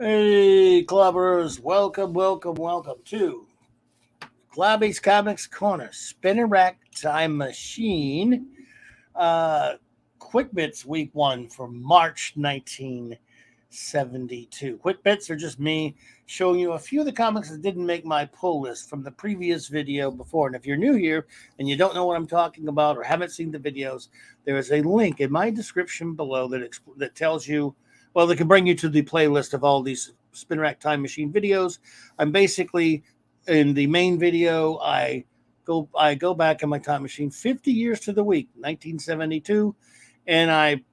Hey, clubbers, welcome to Clobby'S Comics Corner, Spinner Rack Time Machine. Uh, Quick Bits Week 1 for March 1972. Quick Bits are just me showing you a few of the comics that didn't make my pull list from the previous video before. And if you're new here and you don't know what I'm talking about or haven't seen the videos, there is a link in my description below that tells you, well, that can bring you to the playlist of all these Spin Rack Time Machine videos. I'm basically in the main video. I go back in my time machine 50 years to the week, 1972, and I,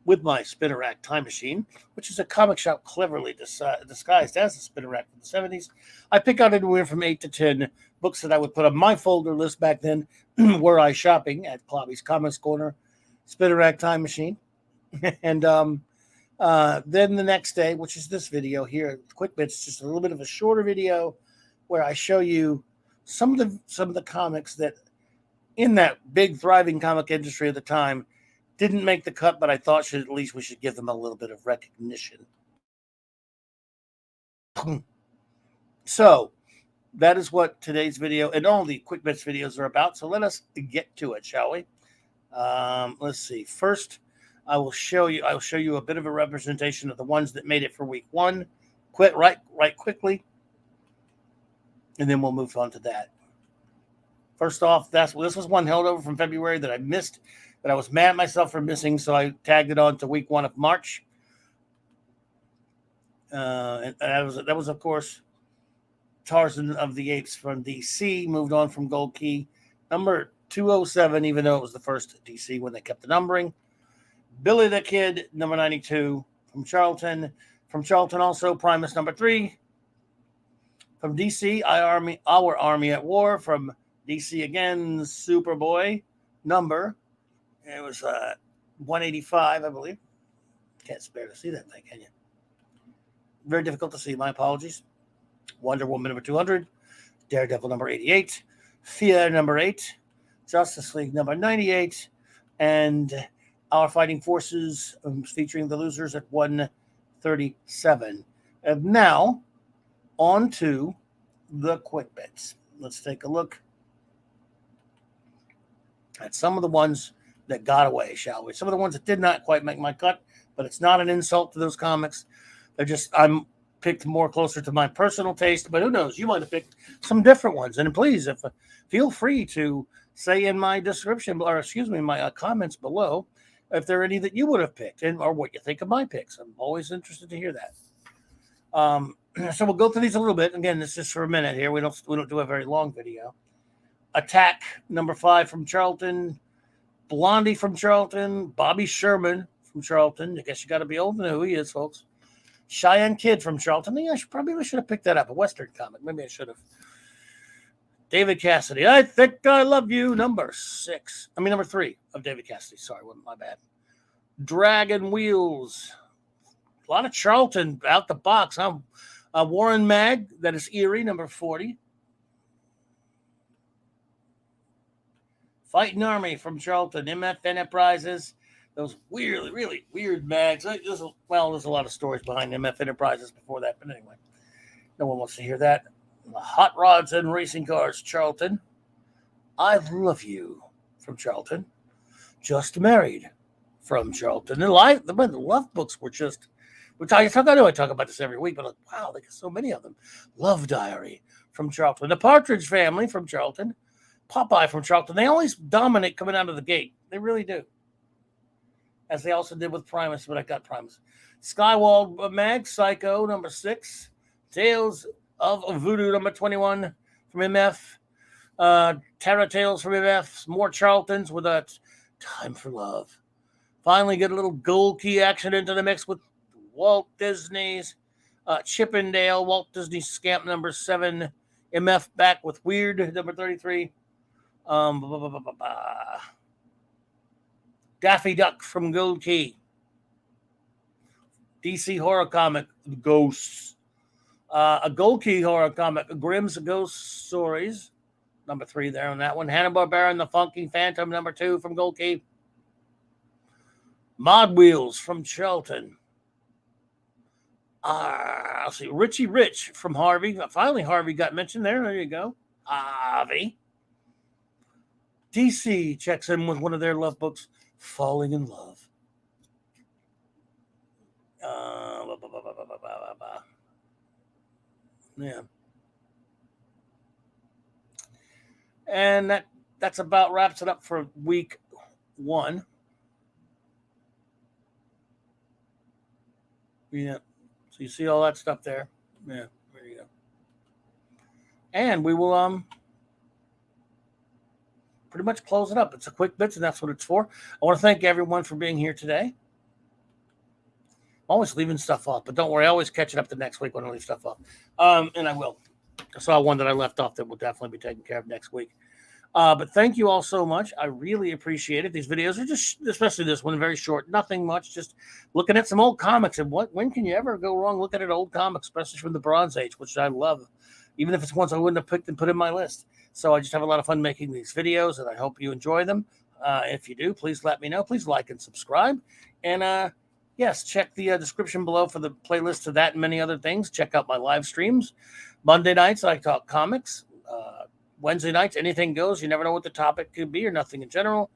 with my Spinner Rack Time Machine, which is a comic shop cleverly disguised as a Spinner Rack from the 70s, I pick out anywhere from 8 to 10 books that I would put on my folder list back then, were I shopping at Clobby'S Comics Corner, Spinner Rack Time Machine, and then the next day, which is this video here, Quick Bits, just a little bit of a shorter video where I show you some of the comics that in that big thriving comic industry at the time didn't make the cut, but I thought we should give them a little bit of recognition. So that is what today's video and all the Quick Bits videos are about. So let us get to it, shall we? Let's see. First, I will show you a bit of a representation of the ones that made it for week 1. Right quickly, and then we'll move on to that. First off, this was one held over from February that I missed, that I was mad at myself for missing, so I tagged it on to week 1 of March. And that was of course Tarzan of the Apes from DC, moved on from Gold Key, number 207, even though it was the first DC when they kept the numbering. Billy the Kid, number 92, from Charlton. From Charlton also, Primus, number 3. From DC, Our Army at War. From DC again, Superboy, number. It was 185, I believe. Can't spare to see that thing, can you? Very difficult to see, my apologies. Wonder Woman, number 200. Daredevil, number 88. Fear, number 8. Justice League, number 98. And Our Fighting Forces, featuring the losers at 137. And now, on to the Quick Bits. Let's take a look at some of the ones that got away, shall we? Some of the ones that did not quite make my cut, but it's not an insult to those comics. I'm picked more closer to my personal taste, but who knows? You might have picked some different ones. And please, feel free to say in my description, or excuse me, my comments below, if there are any that you would have picked, or what you think of my picks. I'm always interested to hear that. So we'll go through these a little bit. Again, this is just for a minute here. We don't do a very long video. Attack, number 5 from Charlton. Blondie from Charlton. Bobby Sherman from Charlton. I guess you got to be old to know who he is, folks. Cheyenne Kid from Charlton. I probably should have picked that up. A Western comic. Maybe I should have. David Cassidy. I Think I Love You, number 3 of David Cassidy. Sorry, my bad. Dragon Wheels. A lot of Charlton out the box, huh? Warren Mag, that is Erie, number 40. Fighting Army from Charlton, MF Enterprises. Those really weird mags. There's a lot of stories behind MF Enterprises before that, but anyway, no one wants to hear that. Hot Rods and Racing Cars, Charlton. I Love You from Charlton. Just Married from Charlton. The love books were just, I know I talk about this every week, but wow, there's so many of them. Love Diary from Charlton. The Partridge Family from Charlton. Popeye from Charlton. They always dominate coming out of the gate. They really do. As they also did with Primus, but I got Primus. Skywald Mag, Psycho, number 6. Tales of Voodoo, number 21 from MF. Terra Tales from MF. More Charltons with a Time for Love. Finally get a little Gold Key action into the mix with Walt Disney's Chippendale, Walt Disney Scamp, number 7. MF back with Weird, number 33. Daffy Duck from Gold Key. DC horror comic, Ghosts. A Gold Key horror comic, Grimm's Ghost Stories, number 3 there on that one. Hanna-Barbera and the Funky Phantom, number 2 from Gold Key. Mod Wheels from Charlton. I'll see. Richie Rich from Harvey. Finally, Harvey got mentioned there. There you go. Harvey. DC checks in with one of their love books, Falling in Love. Yeah. And that's about wraps it up for week 1. Yeah. So you see all that stuff there. Yeah. There you go. And we will pretty much close it up. It's a quick bits, and that's what it's for. I want to thank everyone for being here today. I'm always leaving stuff off, but don't worry, I always catch it up the next week when I leave stuff off. And I will. I saw one that I left off that will definitely be taken care of next week. But thank you all so much. I really appreciate it. These videos are just, especially this one, very short. Nothing much. Just looking at some old comics. And when can you ever go wrong looking at old comics, especially from the Bronze Age, which I love, even if it's ones I wouldn't have picked and put in my list. So I just have a lot of fun making these videos, and I hope you enjoy them. If you do, please let me know. Please like and subscribe. And yes, check the description below for the playlist to that and many other things. Check out my live streams. Monday nights, I talk comics. Wednesday nights, anything goes. You never know what the topic could be or nothing in general.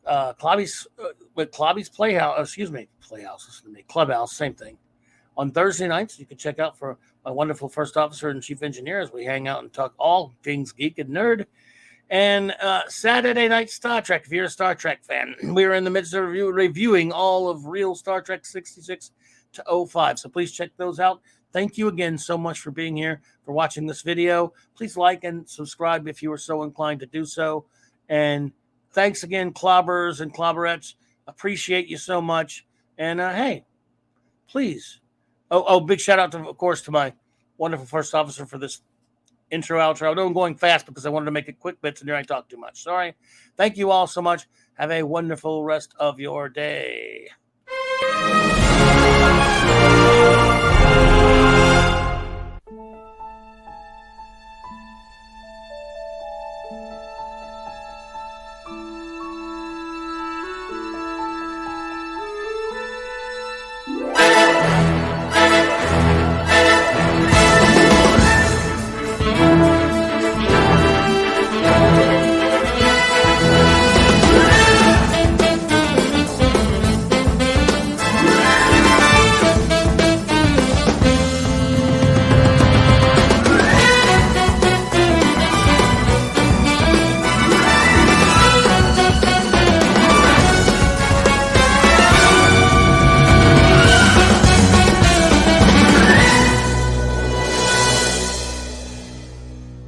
Clobby'S with Clobby'S Playhouse, listen to me, Clubhouse, same thing. On Thursday nights, you can check out for my wonderful first officer and chief engineer as we hang out and talk all things geek and nerd. And Saturday night Star Trek, if you're a Star Trek fan, we are in the midst of reviewing all of real Star Trek 66 to 05. So please check those out. Thank you again so much for being here, for watching this video. Please like and subscribe if you are so inclined to do so. And thanks again, Clobbers and Clobberettes. Appreciate you so much. And hey, please. Big shout out, of course, to my wonderful first officer for this intro, outro. I'm going fast because I wanted to make it quick bits and here I talk too much. Sorry. Thank you all so much. Have a wonderful rest of your day.